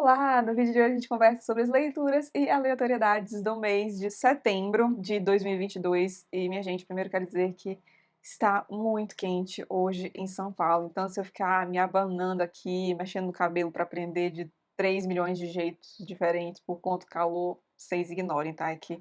Olá! No vídeo de hoje a gente conversa sobre as leituras e aleatoriedades do mês de setembro de 2022. E, minha gente, primeiro quero dizer que está muito quente hoje em São Paulo. Então, se eu ficar me abanando aqui, mexendo no cabelo para aprender de 3 milhões de jeitos diferentes por conta do calor, vocês ignorem, tá? É que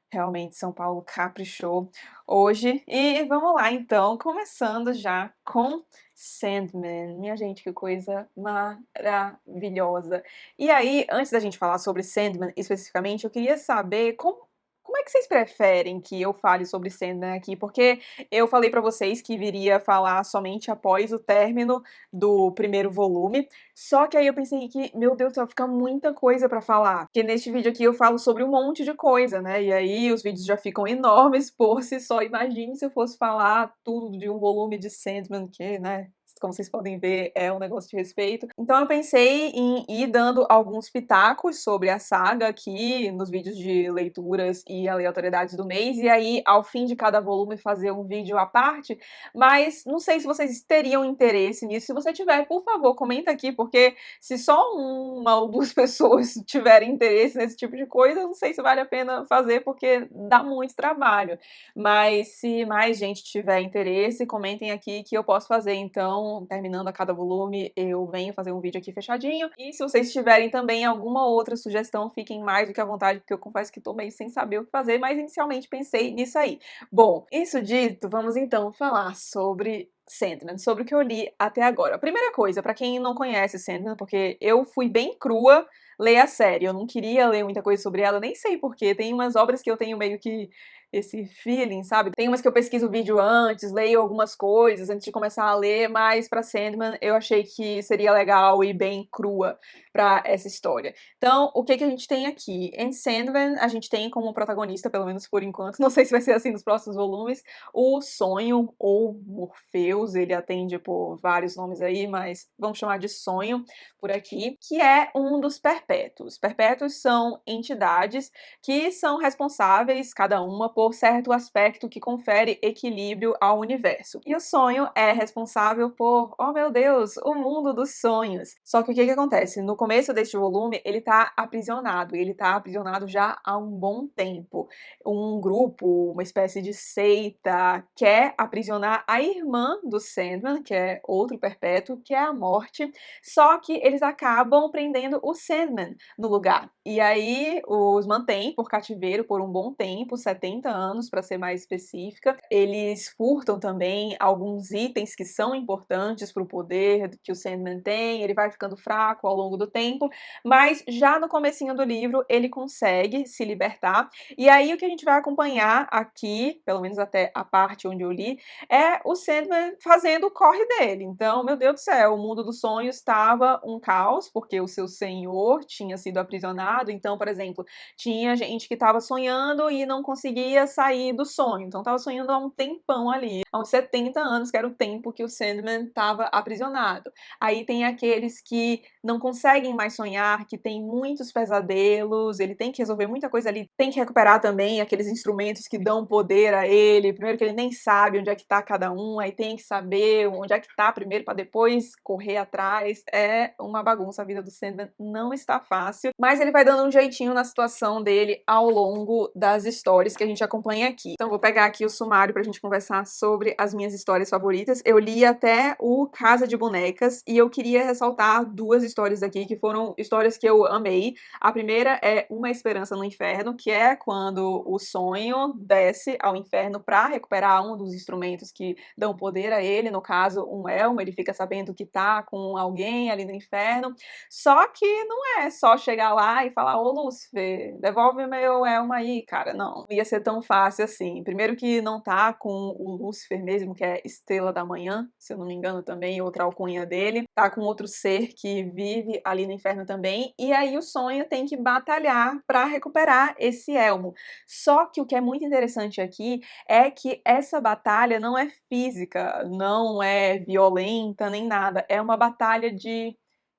realmente São Paulo caprichou hoje. E vamos lá então, começando já com Sandman. Minha gente, que coisa maravilhosa. E aí, antes da gente falar sobre Sandman especificamente, eu queria saber como é que vocês preferem que eu fale sobre Sandman aqui? Porque eu falei pra vocês que viria falar somente após o término do primeiro volume, só que aí eu pensei que, meu Deus do céu, fica muita coisa pra falar. Porque neste vídeo aqui eu falo sobre um monte de coisa, né? E aí os vídeos já ficam enormes por si só. Imagine se eu fosse falar tudo de um volume de Sandman, que, né? Como vocês podem ver, é um negócio de respeito. Então eu pensei em ir dando alguns pitacos sobre a saga aqui nos vídeos de leituras e aleatoriedades do mês, e aí ao fim de cada volume fazer um vídeo à parte, mas não sei se vocês teriam interesse nisso. Se você tiver, por favor, comenta aqui, porque se só uma ou duas pessoas tiverem interesse nesse tipo de coisa, eu não sei se vale a pena fazer, porque dá muito trabalho. Mas se mais gente tiver interesse, comentem aqui que eu posso fazer. Então, terminando a cada volume, eu venho fazer um vídeo aqui fechadinho. E se vocês tiverem também alguma outra sugestão, fiquem mais do que à vontade, porque eu confesso que tô meio sem saber o que fazer, mas inicialmente pensei nisso aí. Bom, isso dito, vamos então falar sobre Sandman, sobre o que eu li até agora. Primeira coisa, pra quem não conhece Sandman, porque eu fui bem crua ler a série, eu não queria ler muita coisa sobre ela, nem sei porquê, tem umas obras que eu tenho meio que esse feeling, sabe? Tem umas que eu pesquiso o vídeo antes, leio algumas coisas antes de começar a ler, mas pra Sandman eu achei que seria legal e bem crua pra essa história. Então, o que a gente tem aqui? Em Sandman, a gente tem como protagonista, pelo menos por enquanto, não sei se vai ser assim nos próximos volumes, o Sonho, ou Morpheus, ele atende por vários nomes aí, mas vamos chamar de Sonho por aqui, que é um dos Perpétuos. Perpétuos são entidades que são responsáveis, cada uma, por certo aspecto que confere equilíbrio ao universo. E o Sonho é responsável por, oh meu Deus, o mundo dos sonhos. Só que o que acontece? No começo deste volume, ele tá aprisionado, e ele tá aprisionado já há um bom tempo. Um grupo, uma espécie de seita, quer aprisionar a irmã do Sandman, que é outro perpétuo, que é a Morte, só que eles acabam prendendo o Sandman no lugar. E aí os mantém por cativeiro por um bom tempo, 70 anos para ser mais específica. Eles furtam também alguns itens que são importantes para o poder que o Sandman tem, ele vai ficando fraco ao longo do tempo, mas já no comecinho do livro ele consegue se libertar. E aí o que a gente vai acompanhar aqui, pelo menos até a parte onde eu li, é o Sandman fazendo o corre dele. Então, meu Deus do céu, o mundo dos sonhos estava um caos, porque o seu senhor tinha sido aprisionado. Então, por exemplo, tinha gente que estava sonhando e não conseguia sair do sonho. Então, estava sonhando há um tempão ali, há uns 70 anos, que era o tempo que o Sandman estava aprisionado. Aí tem aqueles que não conseguem mais sonhar, que tem muitos pesadelos, ele tem que resolver muita coisa ali, tem que recuperar também aqueles instrumentos que dão poder a ele. Primeiro que ele nem sabe onde é que tá cada um, aí tem que saber onde é que tá primeiro para depois correr atrás. É uma bagunça, a vida do Sandman não está fácil, mas ele vai dando um jeitinho na situação dele ao longo das histórias que a gente acompanha aqui. Então vou pegar aqui o sumário pra gente conversar sobre as minhas histórias favoritas. Eu li até o Casa de Bonecas e eu queria ressaltar duas histórias aqui que foram histórias que eu amei. A primeira é Uma Esperança no Inferno, que é quando o Sonho desce ao inferno para recuperar um dos instrumentos que dão poder a ele, no caso, um elmo. Ele fica sabendo que tá com alguém ali no inferno, só que não é só chegar lá e falar: ô Lúcifer, devolve meu elmo aí, cara. Não ia ser tão fácil assim. Primeiro que não tá com o Lúcifer mesmo, que é Estrela da Manhã, se eu não me engano também, outra alcunha dele, tá com outro ser que vive ali no inferno também, e aí o Sonho tem que batalhar para recuperar esse elmo. Só que o que é muito interessante aqui é que essa batalha não é física, não é violenta nem nada, é uma batalha de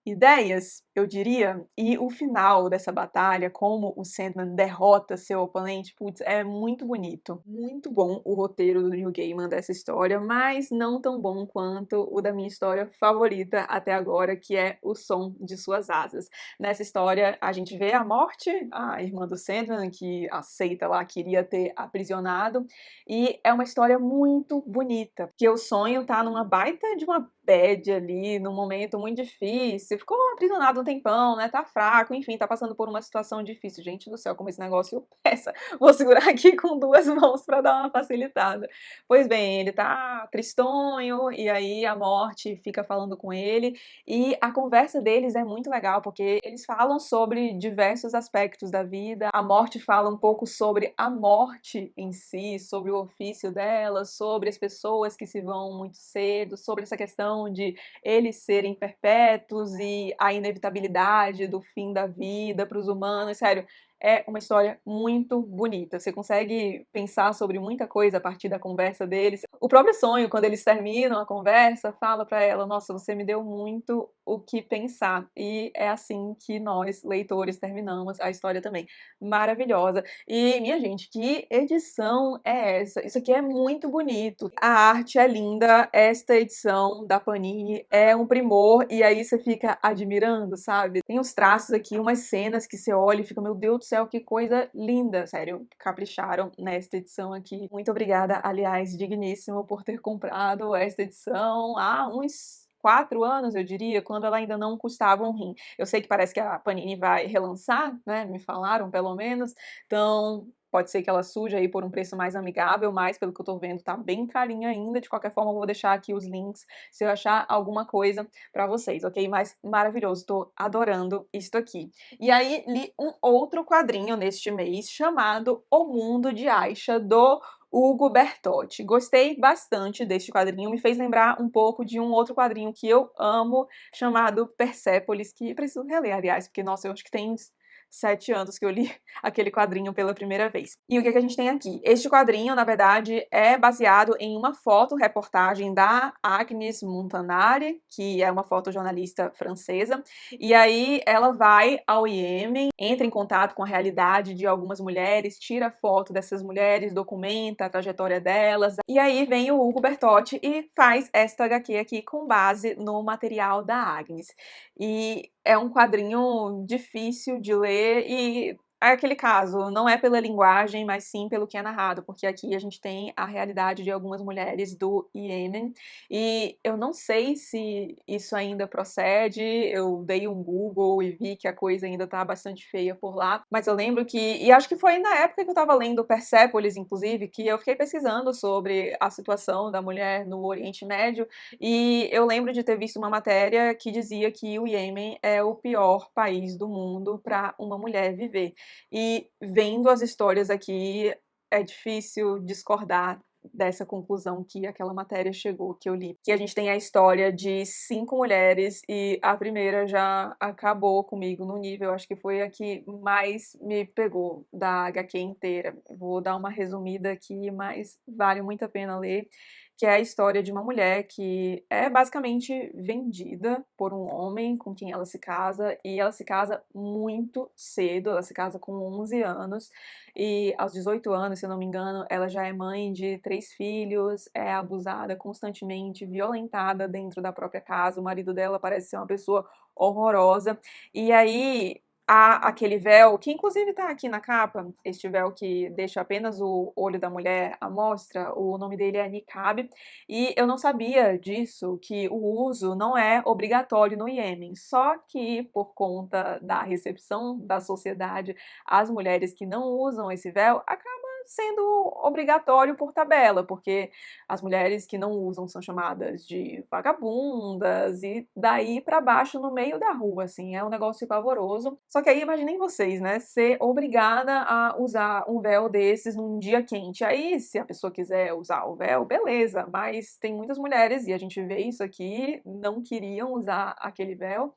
ideias, eu diria. E o final dessa batalha, como o Sandman derrota seu oponente, putz, é muito bonito. Muito bom o roteiro do Neil Gaiman dessa história, mas não tão bom quanto o da minha história favorita até agora, que é O Som de Suas Asas. Nessa história, a gente vê a Morte, a irmã do Sandman, que a seita lá queria ter aprisionado, e é uma história muito bonita, porque o sonho tá numa baita de uma bad ali, num momento muito difícil, ficou aprisionado um tempão, né, tá fraco, enfim, tá passando por uma situação difícil. Gente do céu, como esse negócio pesa. Vou segurar aqui com 2 mãos pra dar uma facilitada. Pois bem, ele tá tristonho, e aí a Morte fica falando com ele, e a conversa deles é muito legal, porque eles falam sobre diversos aspectos da vida. A Morte fala um pouco sobre a morte em si, sobre o ofício dela, sobre as pessoas que se vão muito cedo, sobre essa questão de eles serem perpétuos e a inevitabilidade do fim da vida para os humanos. Sério, é uma história muito bonita. Você consegue pensar sobre muita coisa a partir da conversa deles. O próprio sonho, quando eles terminam a conversa, fala para ela: Nossa, você me deu muito o que pensar. E é assim que nós, leitores, terminamos a história também. Maravilhosa. E, minha gente, que edição é essa? Isso aqui é muito bonito. A arte é linda. Esta edição da Panini é um primor. E aí você fica admirando, sabe? Tem uns traços aqui, umas cenas que você olha e fica, meu Deus do céu, que coisa linda. Sério, capricharam nesta edição aqui. Muito obrigada, aliás, digníssimo, por ter comprado esta edição há uns 4 anos, eu diria, quando ela ainda não custava um rim. Eu sei que parece que a Panini vai relançar, né? Me falaram, pelo menos. Então, pode ser que ela surja aí por um preço mais amigável, mas pelo que eu tô vendo, tá bem carinha ainda. De qualquer forma, eu vou deixar aqui os links se eu achar alguma coisa pra vocês, ok? Mas maravilhoso, tô adorando isto aqui. E aí, li um outro quadrinho neste mês chamado O Mundo de Aisha, do Hugo Bertotti. Gostei bastante deste quadrinho, me fez lembrar um pouco de um outro quadrinho que eu amo, chamado Persépolis, que preciso reler, aliás, porque, nossa, eu acho que tem uns 7 anos que eu li aquele quadrinho pela primeira vez. E o que a gente tem aqui? Este quadrinho, na verdade, é baseado em uma fotoreportagem da Agnes Montanari, que é uma fotojornalista francesa, e aí ela vai ao Iêmen, entra em contato com a realidade de algumas mulheres, tira foto dessas mulheres, documenta a trajetória delas, e aí vem o Hugo Bertotti e faz esta HQ aqui com base no material da Agnes. E é um quadrinho difícil de ler e é aquele caso, não é pela linguagem, mas sim pelo que é narrado, porque aqui a gente tem a realidade de algumas mulheres do Iêmen, e eu não sei se isso ainda procede, eu dei um Google e vi que a coisa ainda tá bastante feia por lá, mas eu lembro que, e acho que foi na época que eu tava lendo Persépolis, inclusive, que eu fiquei pesquisando sobre a situação da mulher no Oriente Médio, e eu lembro de ter visto uma matéria que dizia que o Iêmen é o pior país do mundo para uma mulher viver. E vendo as histórias aqui, é difícil discordar dessa conclusão que aquela matéria chegou, que eu li. Que a gente tem a história de 5 mulheres e a primeira já acabou comigo no nível, acho que foi a que mais me pegou da HQ inteira. Vou dar uma resumida aqui, mas vale muito a pena ler, que é a história de uma mulher que é basicamente vendida por um homem com quem ela se casa, e ela se casa muito cedo, ela se casa com 11 anos, e aos 18 anos, se eu não me engano, ela já é mãe de 3 filhos, é abusada constantemente, violentada dentro da própria casa, o marido dela parece ser uma pessoa horrorosa, e aí há aquele véu, que inclusive tá aqui na capa, este véu que deixa apenas o olho da mulher à mostra, o nome dele é niqab, e eu não sabia disso, que o uso não é obrigatório no Iêmen, só que por conta da recepção da sociedade, as mulheres que não usam esse véu acabam sendo obrigatório por tabela, porque as mulheres que não usam são chamadas de vagabundas e daí pra baixo no meio da rua, assim, é um negócio pavoroso. Só que aí imaginem vocês, né, ser obrigada a usar um véu desses num dia quente. Aí, se a pessoa quiser usar o véu, beleza, mas tem muitas mulheres, e a gente vê isso aqui, não queriam usar aquele véu,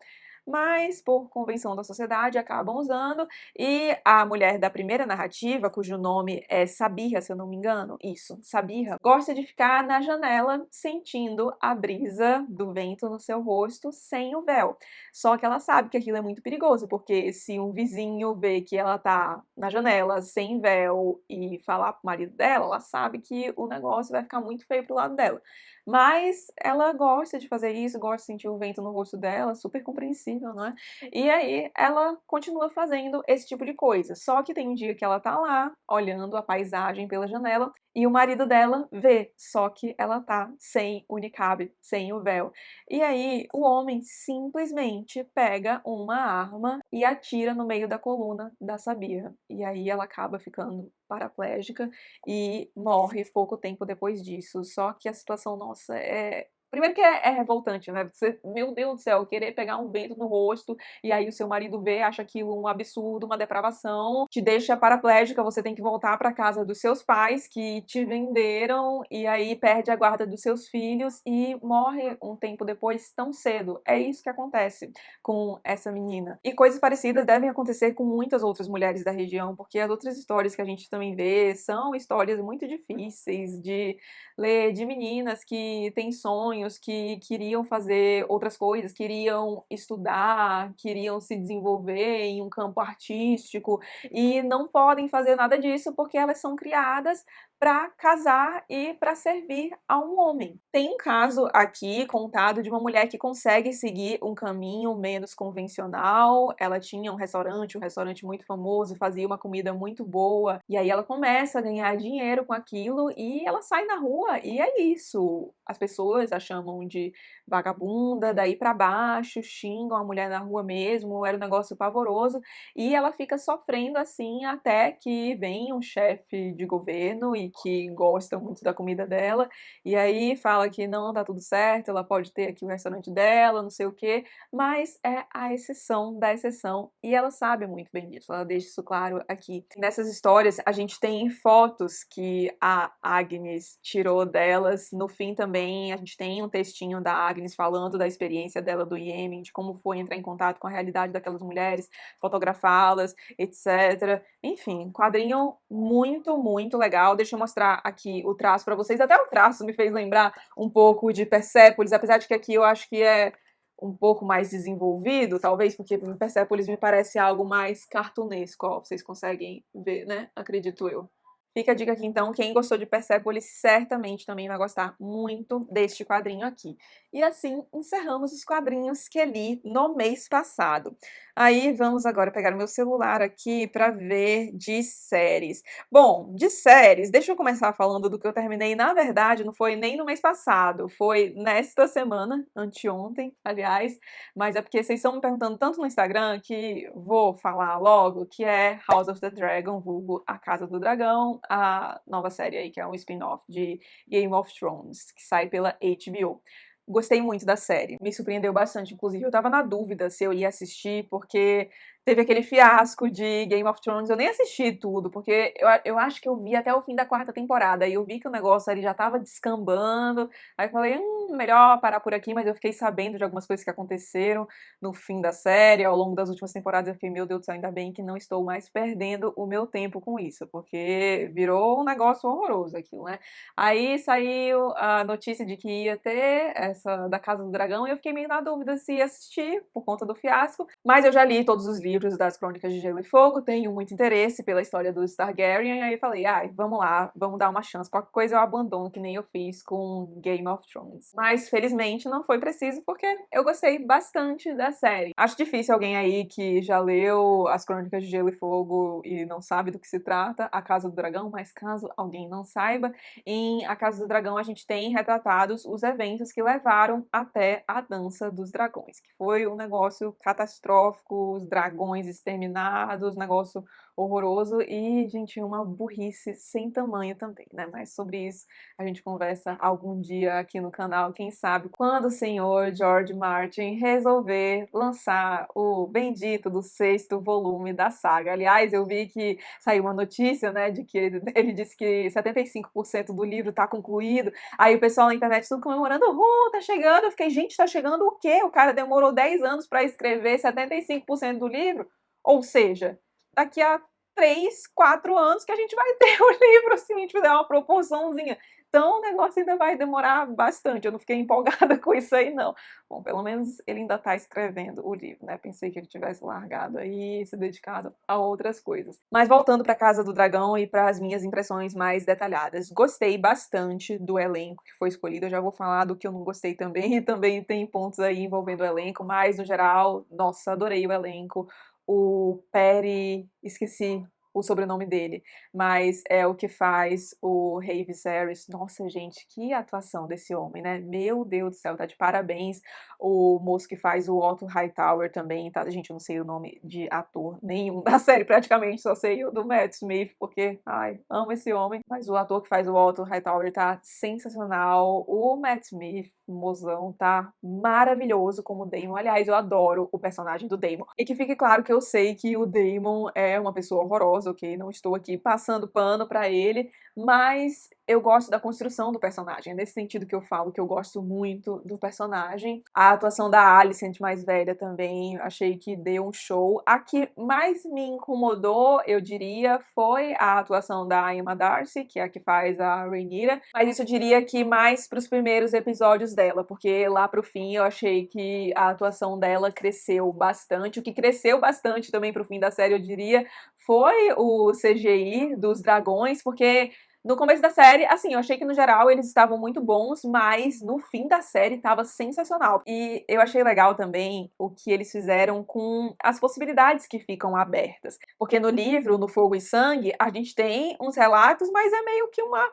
mas por convenção da sociedade acabam usando, e a mulher da primeira narrativa, cujo nome é Sabirra, se eu não me engano, isso, Sabirra, gosta de ficar na janela sentindo a brisa do vento no seu rosto sem o véu. Só que ela sabe que aquilo é muito perigoso, porque se um vizinho vê que ela tá na janela sem véu e falar pro marido dela, ela sabe que o negócio vai ficar muito feio pro lado dela. Mas ela gosta de fazer isso, gosta de sentir o vento no rosto dela, super compreensível, não é? E aí ela continua fazendo esse tipo de coisa. Só que tem um dia que ela tá lá, olhando a paisagem pela janela, e o marido dela vê, só que ela tá sem o niqab, sem o véu. E aí o homem simplesmente pega uma arma e atira no meio da coluna da Sabirra. E aí ela acaba ficando paraplégica e morre pouco tempo depois disso. Só que a situação, nossa, é. Primeiro que é revoltante, né? Você, meu Deus do céu, querer pegar um vento no rosto e aí o seu marido vê, acha aquilo um absurdo, uma depravação, te deixa paraplégica, você tem que voltar para casa dos seus pais que te venderam e aí perde a guarda dos seus filhos e morre um tempo depois tão cedo. É isso que acontece com essa menina. E coisas parecidas devem acontecer com muitas outras mulheres da região, porque as outras histórias que a gente também vê são histórias muito difíceis de ler, de meninas que têm sonhos, que queriam fazer outras coisas, queriam estudar, queriam se desenvolver em um campo artístico e não podem fazer nada disso porque elas são criadas para casar e para servir a um homem. Tem um caso aqui contado de uma mulher que consegue seguir um caminho menos convencional. Ela tinha um restaurante muito famoso, fazia uma comida muito boa, e aí ela começa a ganhar dinheiro com aquilo e ela sai na rua e é isso. As pessoas a chamam de vagabunda, daí para baixo, xingam a mulher na rua mesmo, era um negócio pavoroso, e ela fica sofrendo assim até que vem um chefe de governo e que gosta muito da comida dela, e aí fala que não, tá tudo certo, ela pode ter aqui o restaurante dela, não sei o quê, mas é a exceção da exceção, e ela sabe muito bem disso, ela deixa isso claro aqui. Nessas histórias, a gente tem fotos que a Agnes tirou delas, no fim também a gente tem um textinho da Agnes falando da experiência dela do Iêmen, de como foi entrar em contato com a realidade daquelas mulheres, fotografá-las, etc. Enfim, quadrinho muito, muito legal. Deixa eu mostrar aqui o traço para vocês. Até o traço me fez lembrar um pouco de Persépolis, apesar de que aqui eu acho que é um pouco mais desenvolvido, talvez porque Persépolis me parece algo mais cartunesco, ó, vocês conseguem ver, né? Acredito eu. Fica a dica aqui então, quem gostou de Persépolis certamente também vai gostar muito deste quadrinho aqui. E assim encerramos os quadrinhos que li no mês passado. Aí vamos agora pegar o meu celular aqui para ver de séries. Bom, de séries, deixa eu começar falando do que eu terminei. Na verdade, não foi nem no mês passado, foi nesta semana, anteontem, aliás, mas é porque vocês estão me perguntando tanto no Instagram que vou falar logo, que é House of the Dragon, vulgo A Casa do Dragão, a nova série aí, que é um spin-off de Game of Thrones, que sai pela HBO. Gostei muito da série, me surpreendeu bastante, inclusive eu tava na dúvida se eu ia assistir, porque teve aquele fiasco de Game of Thrones, eu nem assisti tudo, porque eu acho que eu vi até o fim da quarta temporada, e eu vi que o negócio ali já tava descambando, aí eu falei, melhor parar por aqui, mas eu fiquei sabendo de algumas coisas que aconteceram no fim da série, ao longo das últimas temporadas, eu fiquei, meu Deus do céu, ainda bem que não estou mais perdendo o meu tempo com isso, porque virou um negócio horroroso aquilo, né? Aí saiu a notícia de que ia ter essa da Casa do Dragão, e eu fiquei meio na dúvida se ia assistir, por conta do fiasco, mas eu já li todos os livros das Crônicas de Gelo e Fogo, tenho muito interesse pela história dos Targaryen, e aí falei, ai, vamos lá, vamos dar uma chance, qualquer coisa eu abandono, que nem eu fiz com Game of Thrones. Mas, felizmente, não foi preciso, porque eu gostei bastante da série. Acho difícil alguém aí que já leu as Crônicas de Gelo e Fogo e não sabe do que se trata, A Casa do Dragão, mas caso alguém não saiba, em A Casa do Dragão a gente tem retratados os eventos que levaram até a Dança dos Dragões, que foi um negócio catastrófico, os dragões dragões exterminados, negócio horroroso e, gente, uma burrice sem tamanho também, né? Mas sobre isso a gente conversa algum dia aqui no canal, quem sabe, quando o senhor George Martin resolver lançar o bendito do 6º volume da saga. Aliás, eu vi que saiu uma notícia, né, de que ele disse que 75% do livro tá concluído, aí o pessoal na internet tudo comemorando, tá chegando, eu fiquei, gente, tá chegando o quê? O cara demorou 10 anos para escrever 75% do livro? Ou seja, daqui a 3, 4 anos que a gente vai ter o livro, se a gente fizer uma proporçãozinha. Então o negócio ainda vai demorar bastante, eu não fiquei empolgada com isso aí não. Bom, pelo menos ele ainda está escrevendo o livro, né, pensei que ele tivesse largado aí e se dedicado a outras coisas. Mas voltando para Casa do Dragão e para as minhas impressões mais detalhadas, gostei bastante do elenco que foi escolhido, eu já vou falar do que eu não gostei também, e também tem pontos aí envolvendo o elenco, mas no geral, nossa, adorei o elenco. O Perry, esqueci o sobrenome dele, mas é o que faz o Rey Viserys. Nossa, gente, que atuação desse homem, né? Meu Deus do céu, tá de parabéns. O moço que faz o Otto Hightower também, tá? Gente, eu não sei o nome de ator nenhum da série, praticamente, só sei o do Matt Smith, porque, ai, amo esse homem. Mas o ator que faz o Otto Hightower tá sensacional. O Matt Smith, mozão, tá maravilhoso como Daemon. Aliás, eu adoro o personagem do Daemon. E que fique claro que eu sei que o Daemon é uma pessoa horrorosa, ok? Não estou aqui passando pano pra ele, mas eu gosto da construção do personagem. É nesse sentido que eu falo que eu gosto muito do personagem. A atuação da Alicent mais velha também, achei que deu um show. A que mais me incomodou, eu diria, foi a atuação da Emma Darcy, que é a que faz a Rhaenyra, mas isso eu diria que mais pros primeiros episódios dela, porque lá pro fim eu achei que a atuação dela cresceu bastante. O que cresceu bastante também pro fim da série, eu diria, foi o CGI dos dragões, porque no começo da série, assim, eu achei que no geral eles estavam muito bons, mas no fim da série tava sensacional. E eu achei legal também o que eles fizeram com as possibilidades que ficam abertas. Porque no livro, no Fogo e Sangue, a gente tem uns relatos, mas é meio que uma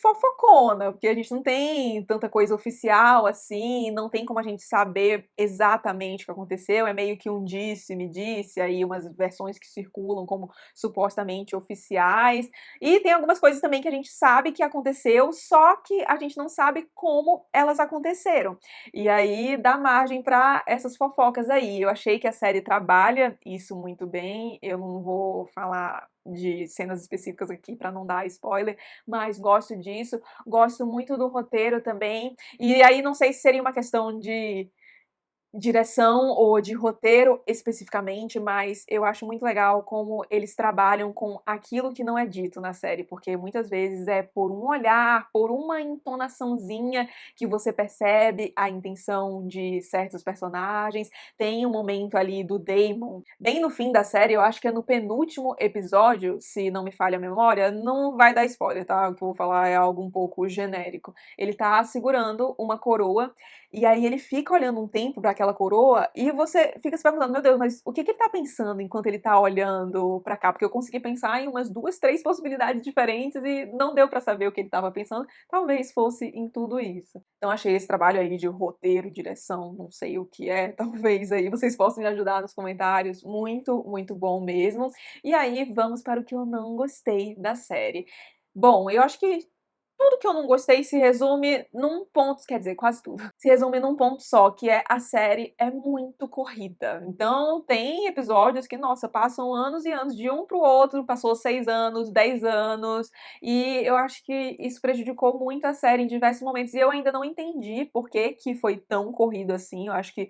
fofocona, porque a gente não tem tanta coisa oficial assim, não tem como a gente saber exatamente o que aconteceu, é meio que um disse-me disse, aí umas versões que circulam como supostamente oficiais, e tem algumas coisas também que a gente sabe que aconteceu, só que a gente não sabe como elas aconteceram, e aí dá margem para essas fofocas aí. Eu achei que a série trabalha isso muito bem, eu não vou falar de cenas específicas aqui para não dar spoiler, mas gosto disso, gosto muito do roteiro também, e aí não sei se seria uma questão de direção ou de roteiro especificamente, mas eu acho muito legal como eles trabalham com aquilo que não é dito na série, porque muitas vezes é por um olhar, por uma entonaçãozinha que você percebe a intenção de certos personagens. Tem um momento ali do Daemon, bem no fim da série, eu acho que é no penúltimo episódio, se não me falha a memória, não vai dar spoiler, tá? O que eu vou falar é algo um pouco genérico. Ele tá segurando uma coroa e aí ele fica olhando um tempo para aquela coroa e você fica se perguntando, meu Deus, mas o que ele tá pensando enquanto ele tá olhando para cá? Porque eu consegui pensar em umas 2, 3 possibilidades diferentes e não deu para saber o que ele estava pensando. Talvez fosse em tudo isso. Então achei esse trabalho aí de roteiro, direção, não sei o que é, talvez aí vocês possam me ajudar nos comentários. Muito, muito bom mesmo. E aí vamos para o que eu não gostei da série. Bom, eu acho que tudo que eu não gostei se resume num ponto, quer dizer, quase tudo, se resume num ponto só, que é a série é muito corrida. Então tem episódios que, nossa, passam anos e anos de um pro outro, passou 6 anos, 10 anos, e eu acho que isso prejudicou muito a série em diversos momentos, e eu ainda não entendi por que que foi tão corrido assim. Eu acho que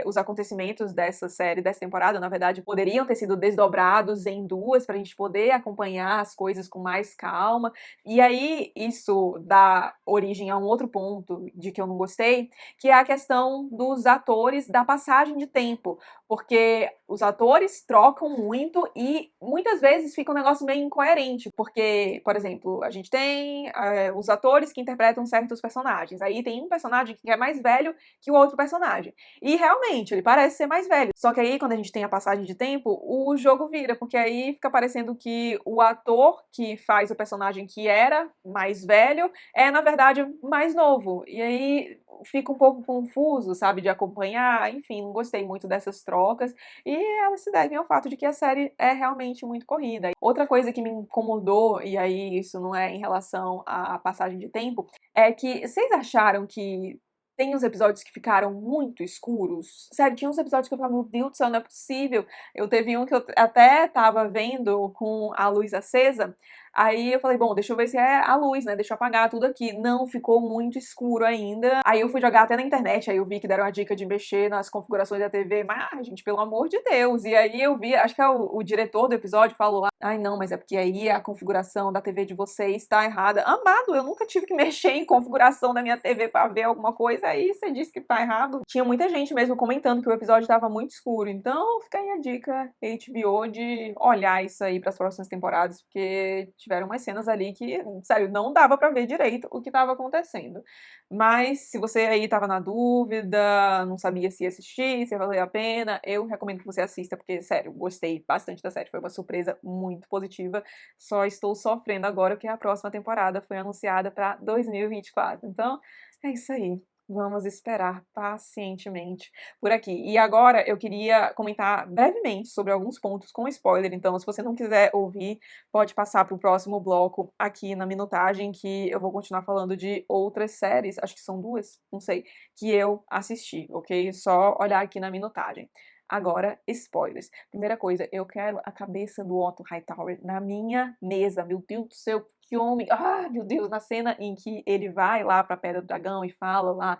os acontecimentos dessa série, dessa temporada, na verdade, poderiam ter sido desdobrados em 2, pra gente poder acompanhar as coisas com mais calma, e aí isso dá origem a um outro ponto de que eu não gostei, que é a questão dos atores, da passagem de tempo, porque os atores trocam muito e muitas vezes fica um negócio meio incoerente, porque, por exemplo, a gente tem os atores que interpretam certos personagens, aí tem um personagem que é mais velho que o outro personagem, e realmente ele parece ser mais velho, só que aí quando a gente tem a passagem de tempo, o jogo vira, porque aí fica parecendo que o ator que faz o personagem que era mais mais velho é, na verdade, mais novo. E aí fica um pouco confuso, sabe, de acompanhar. Enfim, não gostei muito dessas trocas. E elas se devem ao fato de que a série é realmente muito corrida. Outra coisa que me incomodou, e aí isso não é em relação à passagem de tempo, é que vocês acharam que tem uns episódios que ficaram muito escuros? Sério, tinha uns episódios que eu falava, meu Deus do céu, não é possível. Eu teve um que eu até tava vendo com a luz acesa, aí eu falei, bom, deixa eu ver se é a luz, né? Deixa eu apagar tudo aqui. Não, ficou muito escuro ainda. Aí eu fui jogar até na internet, aí eu vi que deram a dica de mexer nas configurações da TV, mas, gente, pelo amor de Deus. E aí eu vi, acho que é o diretor do episódio falou lá, ai não, mas é porque aí a configuração da TV de vocês está errada. Amado, eu nunca tive que mexer em configuração da minha TV para ver alguma coisa, aí você disse que tá errado. Tinha muita gente mesmo comentando que o episódio estava muito escuro, então fica aí a dica HBO de olhar isso aí para as próximas temporadas, porque tiveram umas cenas ali que, sério, não dava para ver direito o que estava acontecendo. Mas se você aí estava na dúvida, não sabia se ia assistir, se ia valer a pena, eu recomendo que você assista, porque, sério, gostei bastante da série, foi uma surpresa muito positiva. Só estou sofrendo agora que a próxima temporada foi anunciada para 2024. Então, é isso aí. Vamos esperar pacientemente por aqui. E agora eu queria comentar brevemente sobre alguns pontos com spoiler. Então, se você não quiser ouvir, pode passar para o próximo bloco aqui na minutagem, que eu vou continuar falando de outras séries, acho que são duas, não sei, que eu assisti, ok? Só olhar aqui na minutagem. Agora, spoilers. Primeira coisa, eu quero a cabeça do Otto Hightower na minha mesa. Meu Deus do céu, que homem! Ah, meu Deus, na cena em que ele vai lá para a Pedra do Dragão e fala lá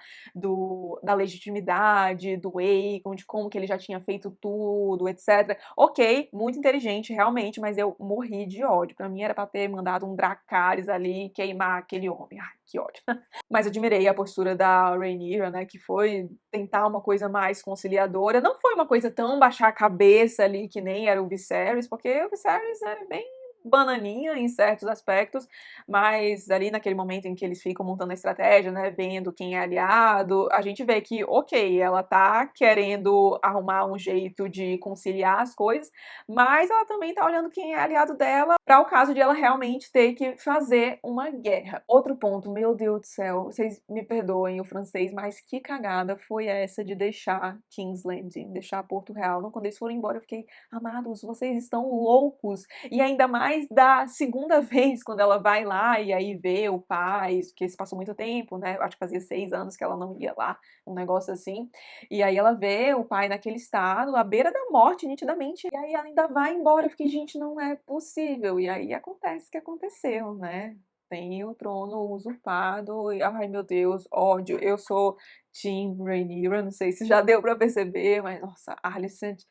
da legitimidade, do Aegon, de como que ele já tinha feito tudo, etc. Ok, muito inteligente, realmente, mas eu morri de ódio. Pra mim era pra ter mandado um Dracarys ali e queimar aquele homem. Ai, que ódio. Mas admirei a postura da Rhaenyra, né, que foi tentar uma coisa mais conciliadora. Não foi uma coisa tão baixar a cabeça ali que nem era o Viserys, porque o Viserys era bem bananinha em certos aspectos, mas ali naquele momento em que eles ficam montando a estratégia, né, vendo quem é aliado, a gente vê que, ok, ela tá querendo arrumar um jeito de conciliar as coisas, mas ela também tá olhando quem é aliado dela para o caso de ela realmente ter que fazer uma guerra. Outro ponto, meu Deus do céu, vocês me perdoem o francês, mas que cagada foi essa de deixar King's Landing, deixar Porto Real. Não, quando eles foram embora eu fiquei, amados, vocês estão loucos. E ainda mais da segunda vez, quando ela vai lá e aí vê o pai, que se passou muito tempo, né? Acho que fazia 6 anos que ela não ia lá, um negócio assim. E aí ela vê o pai naquele estado, à beira da morte, nitidamente. E aí ela ainda vai embora. Eu fiquei, gente, não é possível. E aí acontece o que aconteceu, né? Tem o trono usurpado. E, ai, meu Deus, ódio. Eu sou Team Rhaenyra, não sei se já deu pra perceber, mas nossa, Alicent.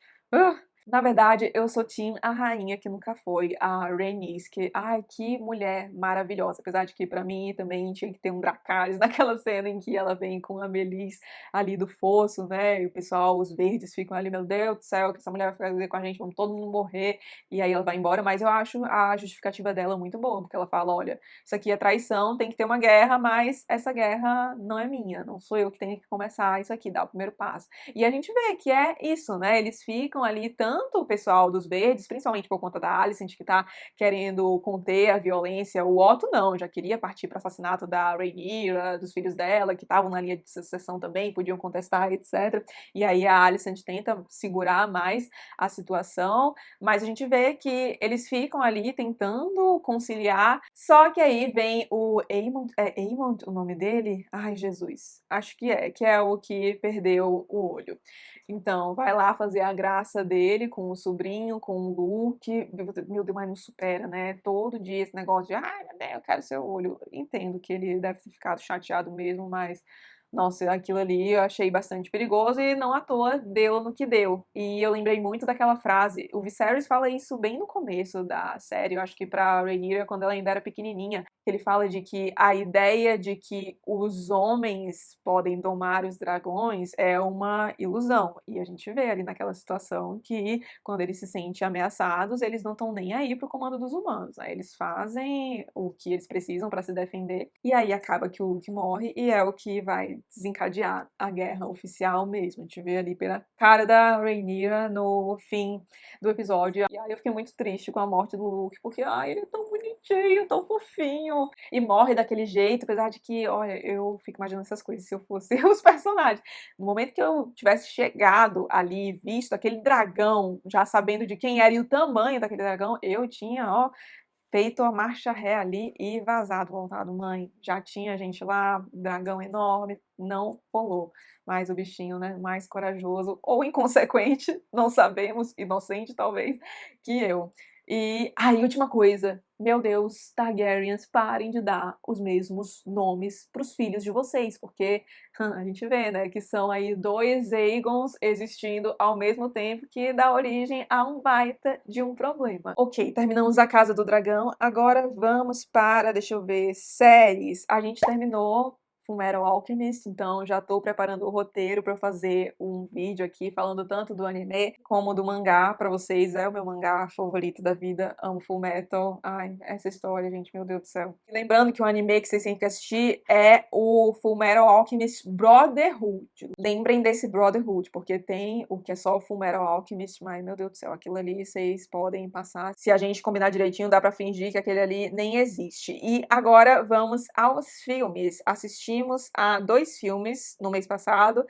Na verdade, eu sou Team a rainha que nunca foi, a Rhaenys, que, ai, que mulher maravilhosa, apesar de que pra mim também tinha que ter um Dracarys naquela cena em que ela vem com a Melis ali do fosso, né, e o pessoal, os verdes ficam ali, meu Deus do céu, o que essa mulher vai fazer com a gente, vamos todo mundo morrer, e aí ela vai embora, mas eu acho a justificativa dela muito boa, porque ela fala, olha, isso aqui é traição, tem que ter uma guerra, mas essa guerra não é minha, não sou eu que tenho que começar isso aqui, dar o primeiro passo. E a gente vê que é isso, né? Eles ficam ali, tanto o pessoal dos verdes, principalmente por conta da Alicent, que tá querendo conter a violência. O Otto não, já queria partir para o assassinato da Rhaenyra, dos filhos dela, que estavam na linha de sucessão também, podiam contestar, etc. E aí a Alicent tenta segurar mais a situação, mas a gente vê que eles ficam ali tentando conciliar, só que aí vem o Aemond, é Aemond o nome dele? Ai, Jesus, acho que é o que perdeu o olho. Então, vai lá fazer a graça dele com o sobrinho, com o Luke. Meu Deus, mas não supera, né? Todo dia esse negócio de, ai, meu Deus, eu quero seu olho. Entendo que ele deve ter ficado chateado mesmo, mas nossa, aquilo ali eu achei bastante perigoso e não à toa deu no que deu. E eu lembrei muito daquela frase, o Viserys fala isso bem no começo da série, eu acho que pra Rhaenyra, quando ela ainda era pequenininha, ele fala de que a ideia de que os homens podem domar os dragões é uma ilusão. E a gente vê ali naquela situação que, quando eles se sentem ameaçados, eles não estão nem aí pro comando dos humanos, né? Eles fazem o que eles precisam para se defender, e aí acaba que o Luke morre, e é o que vai desencadear a guerra oficial mesmo. A gente vê ali pela cara da Rhaenyra no fim do episódio. E aí eu fiquei muito triste com a morte do Luke, porque ai, ele é tão bonitinho. bonitinho, tão fofinho. E morre daquele jeito, apesar de que, olha, eu fico imaginando essas coisas se eu fosse os personagens. No momento que eu tivesse chegado ali, visto aquele dragão, já sabendo de quem era e o tamanho daquele dragão, eu tinha, ó, feito a marcha ré ali e vazado, voltado. Mãe, já tinha gente lá, dragão enorme, não rolou. Mas o bichinho, né, mais corajoso ou inconsequente, não sabemos, inocente talvez, que eu. E, aí, última coisa, meu Deus, Targaryens, parem de dar os mesmos nomes para os filhos de vocês, porque a gente vê, né, que são aí dois Aegons existindo ao mesmo tempo, que dá origem a um baita de um problema. Ok, terminamos a Casa do Dragão, agora vamos para, deixa eu ver, séries. A gente terminou Fullmetal Alchemist, então já tô preparando o roteiro para fazer um vídeo aqui falando tanto do anime como do mangá para vocês. É o meu mangá favorito da vida, amo Fullmetal. Ai, essa história, gente, meu Deus do céu. E lembrando que o anime que vocês têm que assistir é o Fullmetal Alchemist Brotherhood. Lembrem desse Brotherhood, porque tem o que é só o Fullmetal Alchemist, mas meu Deus do céu, aquilo ali vocês podem passar. Se a gente combinar direitinho, dá pra fingir que aquele ali nem existe. E agora vamos aos filmes. Assistimos a 2 filmes no mês passado.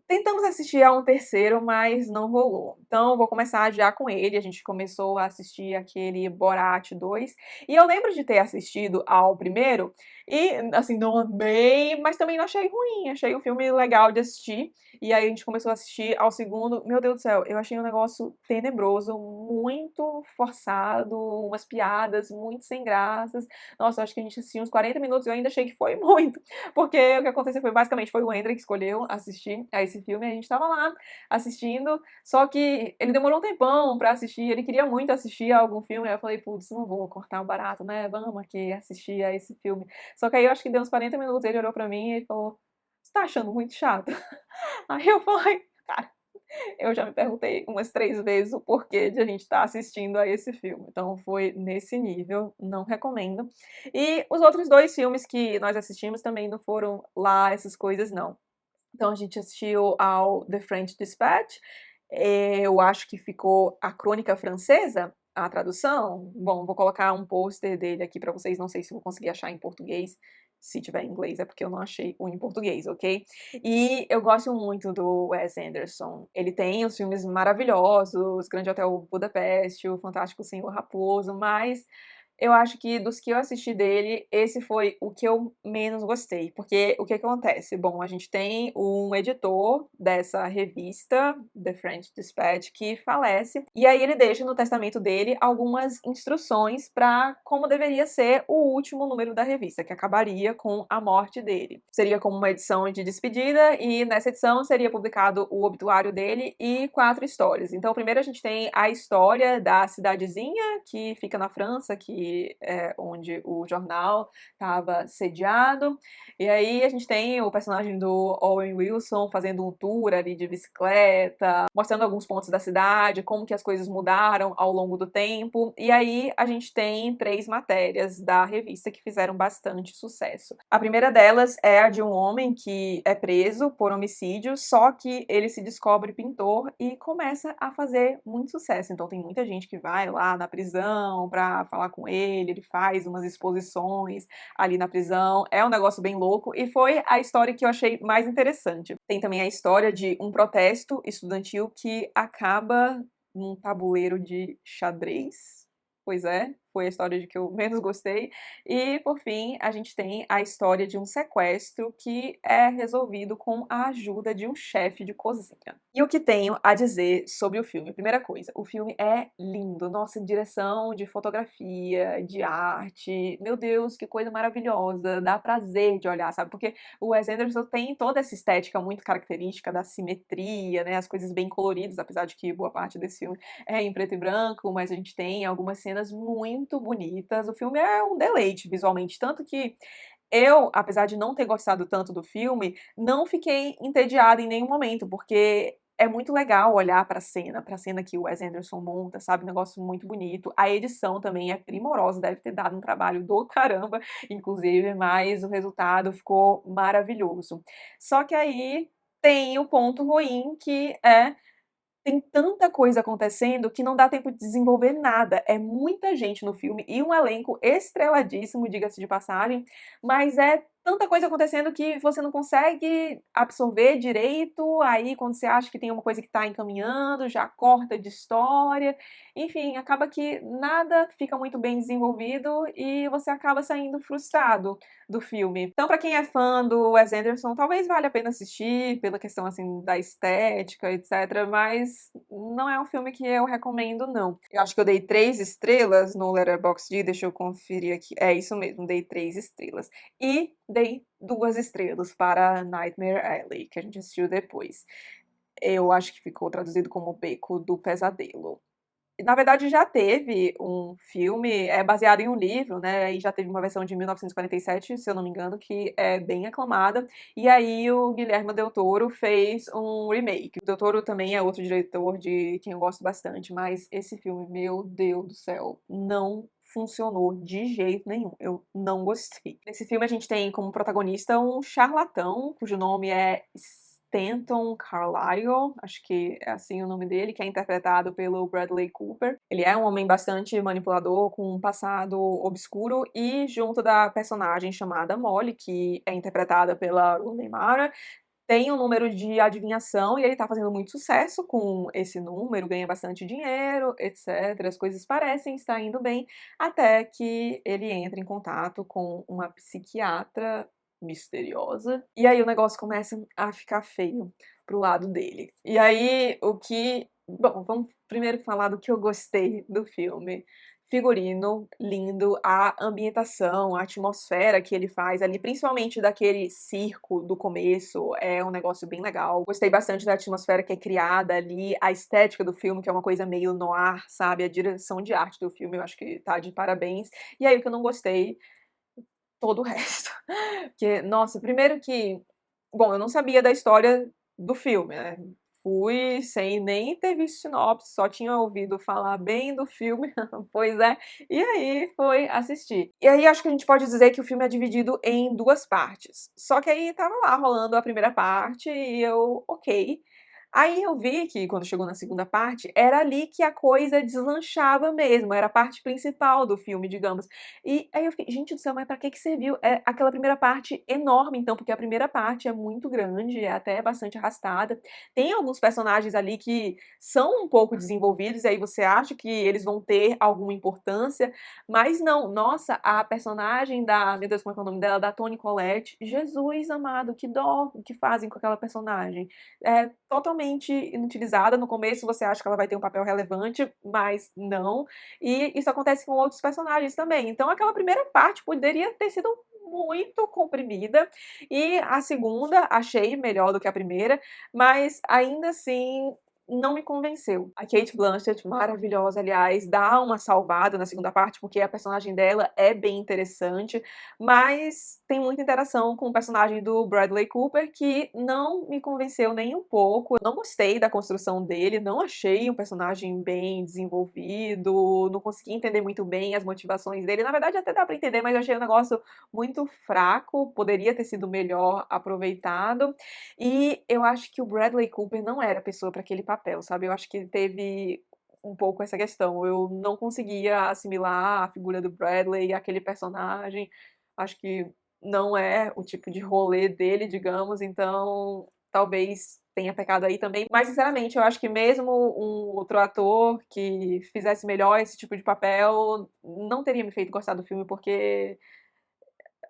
Tentamos assistir a um terceiro, mas não rolou. Então vou começar já com ele. A gente começou a assistir aquele Borat 2. E eu lembro de ter assistido ao primeiro e, assim, não amei, mas também não achei ruim. Achei um filme legal de assistir. E aí a gente começou a assistir ao segundo. Meu Deus do céu, eu achei um negócio tenebroso, muito forçado, umas piadas muito sem graças. Nossa, eu acho que a gente assistiu uns 40 minutos e eu ainda achei que foi muito. Porque o que aconteceu foi, basicamente, foi o André que escolheu assistir a esse filme, a gente tava lá assistindo, só que ele demorou um tempão pra assistir, ele queria muito assistir a algum filme, aí eu falei, putz, não vou cortar o barato, né, vamos aqui assistir a esse filme. Só que aí eu acho que deu uns 40 minutos, ele olhou pra mim e falou, você tá achando muito chato? Aí eu falei, cara, eu já me perguntei umas 3 vezes o porquê de a gente estar assistindo a esse filme, então foi nesse nível, não recomendo. E os outros 2 filmes que nós assistimos também não foram lá essas coisas não. Então a gente assistiu ao The French Dispatch, eu acho que ficou A Crônica Francesa, a tradução. Bom, vou colocar um pôster dele aqui pra vocês, não sei se vou conseguir achar em português, se tiver em inglês é porque eu não achei o em português, ok? E eu gosto muito do Wes Anderson, ele tem os filmes maravilhosos, Grande Hotel Budapeste, O Fantástico Senhor Raposo, mas eu acho que dos que eu assisti dele, esse foi o que eu menos gostei, porque o que acontece? Bom, a gente tem um editor dessa revista, The French Dispatch, que falece, e aí ele deixa no testamento dele algumas instruções para como deveria ser o último número da revista, que acabaria com a morte dele. Seria como uma edição de despedida, e nessa edição seria publicado o obituário dele e 4 histórias. Então, primeiro a gente tem a história da cidadezinha que fica na França, que é onde o jornal estava sediado. E aí a gente tem o personagem do Owen Wilson fazendo um tour ali de bicicleta, mostrando alguns pontos da cidade, como que as coisas mudaram ao longo do tempo. E aí a gente tem 3 matérias da revista que fizeram bastante sucesso. A primeira delas é a de um homem que é preso por homicídio, só que ele se descobre pintor e começa a fazer muito sucesso. Então tem muita gente que vai lá na prisão pra falar com ele faz umas exposições ali na prisão, é um negócio bem louco, e foi a história que eu achei mais interessante. Tem também a história de um protesto estudantil que acaba num tabuleiro de xadrez, pois é, foi a história de que eu menos gostei. E, por fim, a gente tem a história de um sequestro que é resolvido com a ajuda de um chefe de cozinha. E o que tenho a dizer sobre o filme? Primeira coisa, o filme é lindo. Nossa, direção de fotografia, de arte, meu Deus, que coisa maravilhosa. Dá prazer de olhar, sabe? Porque o Wes Anderson tem toda essa estética muito característica da simetria, né? As coisas bem coloridas, apesar de que boa parte desse filme é em preto e branco, mas a gente tem algumas cenas muito bonitas. O filme é um deleite visualmente, tanto que eu, apesar de não ter gostado tanto do filme, não fiquei entediada em nenhum momento, porque é muito legal olhar pra cena que o Wes Anderson monta, sabe, um negócio muito bonito. A edição também é primorosa, deve ter dado um trabalho do caramba, inclusive, mas o resultado ficou maravilhoso. Só que aí tem o ponto ruim, que é tem tanta coisa acontecendo que não dá tempo de desenvolver nada. É muita gente no filme e um elenco estreladíssimo, diga-se de passagem, mas é tanta coisa acontecendo que você não consegue absorver direito, aí quando você acha que tem uma coisa que está encaminhando, já corta de história, enfim, acaba que nada fica muito bem desenvolvido e você acaba saindo frustrado do filme. Então, pra quem é fã do Wes Anderson, talvez valha a pena assistir, pela questão, assim, da estética, etc, mas não é um filme que eu recomendo, não. Eu acho que eu dei 3 estrelas no Letterboxd, deixa eu conferir aqui. É isso mesmo, dei 3 estrelas. E dei 2 estrelas para Nightmare Alley, que a gente assistiu depois. Eu acho que ficou traduzido como Beco do Pesadelo. Na verdade, já teve um filme, é baseado em um livro, né, e já teve uma versão de 1947, se eu não me engano, que é bem aclamada, e aí o Guilherme Del Toro fez um remake. O Del Toro também é outro diretor de quem eu gosto bastante, mas esse filme, meu Deus do céu, não funcionou de jeito nenhum, eu não gostei. Nesse filme a gente tem como protagonista um charlatão, cujo nome é Stanton Carlyle, acho que é assim o nome dele, que é interpretado pelo Bradley Cooper. Ele é um homem bastante manipulador, com um passado obscuro, e junto da personagem chamada Molly, que é interpretada pela Rooney Mara, tem um número de adivinhação e ele tá fazendo muito sucesso com esse número, ganha bastante dinheiro, etc. As coisas parecem estar indo bem, até que ele entra em contato com uma psiquiatra misteriosa, e aí o negócio começa a ficar feio pro lado dele. E aí o que. Bom, vamos primeiro falar do que eu gostei do filme. Figurino lindo, a ambientação, a atmosfera que ele faz ali, principalmente daquele circo do começo, é um negócio bem legal. Gostei bastante da atmosfera que é criada ali, a estética do filme, que é uma coisa meio noir, sabe? A direção de arte do filme, eu acho que tá de parabéns. E aí o que eu não gostei, todo o resto. Porque, nossa, primeiro que, bom, eu não sabia da história do filme, né? Fui sem nem ter visto sinopse, só tinha ouvido falar bem do filme, pois é, e aí foi assistir. E aí acho que a gente pode dizer que o filme é dividido em 2 partes. Só que aí estava lá rolando a primeira parte e eu, ok. Aí eu vi que quando chegou na segunda parte, era ali que a coisa deslanchava mesmo, era a parte principal do filme, digamos. E aí eu fiquei: "Gente do céu, mas pra que que serviu, aquela primeira parte enorme então?", porque a primeira parte é muito grande, é até bastante arrastada. Tem alguns personagens ali que são um pouco desenvolvidos, e aí você acha que eles vão ter alguma importância, mas não. Nossa, a personagem da meu Deus, como é que é o nome dela? Da Toni Collette, Jesus amado, que dó que fazem com aquela personagem. É totalmente inutilizada. No começo você acha que ela vai ter um papel relevante, mas não. E isso acontece com outros personagens também. Então aquela primeira parte poderia ter sido muito comprimida, e a segunda achei melhor do que a primeira, mas ainda assim não me convenceu. A Cate Blanchett, maravilhosa, aliás, dá uma salvada na segunda parte, porque a personagem dela é bem interessante, mas tem muita interação com o personagem do Bradley Cooper que não me convenceu nem um pouco. Eu não gostei da construção dele, não achei um personagem bem desenvolvido, não consegui entender muito bem as motivações dele. Na verdade, até dá pra entender, mas eu achei o negócio muito fraco, poderia ter sido melhor aproveitado. E eu acho que o Bradley Cooper não era a pessoa para aquele papel, sabe? Eu acho que ele teve um pouco essa questão. Eu não conseguia assimilar a figura do Bradley, aquele personagem. Acho que não é o tipo de rolê dele, digamos, então talvez tenha pecado aí também. Mas, sinceramente, eu acho que mesmo um outro ator que fizesse melhor esse tipo de papel não teria me feito gostar do filme, porque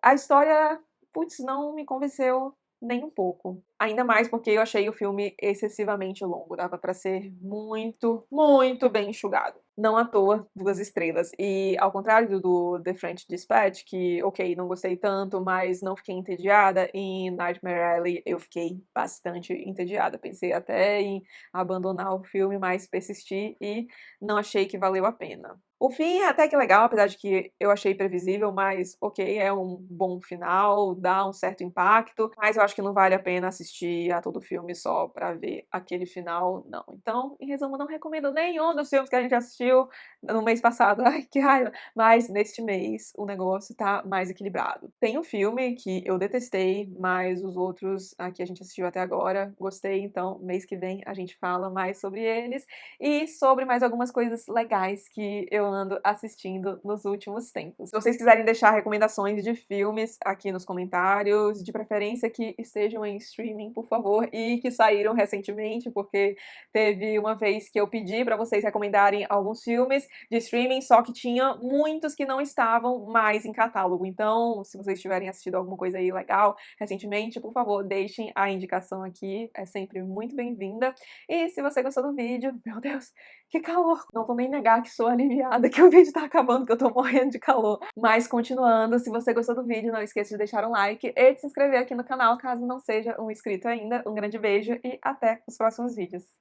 a história, putz, não me convenceu nem um pouco. Ainda mais porque eu achei o filme excessivamente longo, dava pra ser muito, muito bem enxugado. Não à toa, 2 estrelas. E ao contrário do The French Dispatch, que, ok, não gostei tanto, mas não fiquei entediada, em Nightmare Alley eu fiquei bastante entediada. Pensei até em abandonar o filme, mas persisti e não achei que valeu a pena. O fim é até que legal, apesar de que eu achei previsível, mas ok, é um bom final, dá um certo impacto, mas eu acho que não vale a pena assistir a todo o filme só pra ver aquele final, não. Então, em resumo, não recomendo nenhum dos filmes que a gente assistiu no mês passado, ai que raiva, mas neste mês o negócio tá mais equilibrado. Tem um filme que eu detestei, mas os outros que a gente assistiu até agora, gostei, então mês que vem a gente fala mais sobre eles e sobre mais algumas coisas legais que eu ando assistindo nos últimos tempos. Se vocês quiserem deixar recomendações de filmes aqui nos comentários, de preferência que estejam em streaming, por favor, e que saíram recentemente, porque teve uma vez que eu pedi para vocês recomendarem alguns filmes de streaming, só que tinha muitos que não estavam mais em catálogo. Então, se vocês tiverem assistido alguma coisa aí legal recentemente, por favor, deixem a indicação aqui, é sempre muito bem-vinda. E se você gostou do vídeo, meu Deus, que calor! Não vou nem negar que sou aliviada que o vídeo tá acabando, que eu tô morrendo de calor. Mas continuando, se você gostou do vídeo, não esqueça de deixar um like e de se inscrever aqui no canal, caso não seja um inscrito ainda. Um grande beijo e até os próximos vídeos.